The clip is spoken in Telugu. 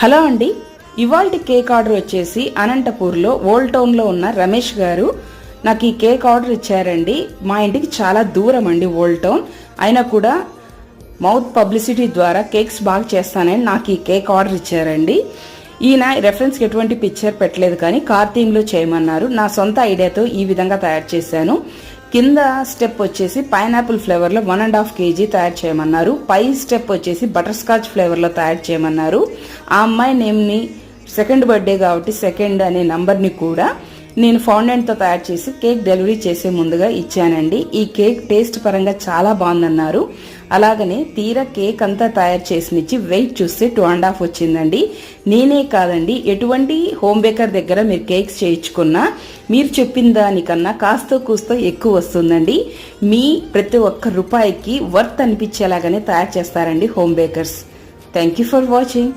హలో అండి, ఇవాల్టి కేక్ ఆర్డర్ వచ్చేసి అనంతపూర్లో ఓల్డ్ టౌన్లో ఉన్న రమేష్ గారు నాకు ఈ కేక్ ఆర్డర్ ఇచ్చారండి. మా ఇంటికి చాలా దూరం అండి ఓల్డ్ టౌన్, అయినా కూడా మౌత్ పబ్లిసిటీ ద్వారా కేక్స్ బాగా చేస్తానని నాకు ఈ కేక్ ఆర్డర్ ఇచ్చారండి. ఈయన రెఫరెన్స్కి ఎటువంటి పిక్చర్ పెట్టలేదు, కానీ కార్ థీమ్లో చేయమన్నారు. నా సొంత ఐడియాతో ఈ విధంగా తయారు చేశాను. కింద స్టెప్ వచ్చేసి పైనాపిల్ ఫ్లేవర్లో 1.5 kg తయారు చేయమన్నారు. పై స్టెప్ వచ్చేసి బటర్ స్కాచ్ ఫ్లేవర్లో తయారు చేయమన్నారు. ఆ అమ్మాయి నేమ్ని సెకండ్ బర్త్డే కాబట్టి సెకండ్ అనే నంబర్ని కూడా నేను ఫౌండెంట్తో తయారు చేసి కేక్ డెలివరీ చేసే ముందుగా ఇచ్చానండి. ఈ కేక్ టేస్ట్ పరంగా చాలా బాగుందన్నారు. అలాగనే తీరా కేక్ అంతా తయారు చేసినిచ్చి వెయిట్ చూస్తే 2.5 వచ్చిందండి. నేనే కాదండి, ఎటువంటి హోమ్ బేకర్ దగ్గర మీరు కేక్స్ చేయించుకున్నా మీరు చెప్పిన దానికన్నా కాస్తో కూస్తో ఎక్కువ వస్తుందండి. మీ ప్రతి ఒక్క రూపాయికి వర్త్ అనిపించేలాగానే తయారు చేస్తారండి home bakers. Thank you for watching.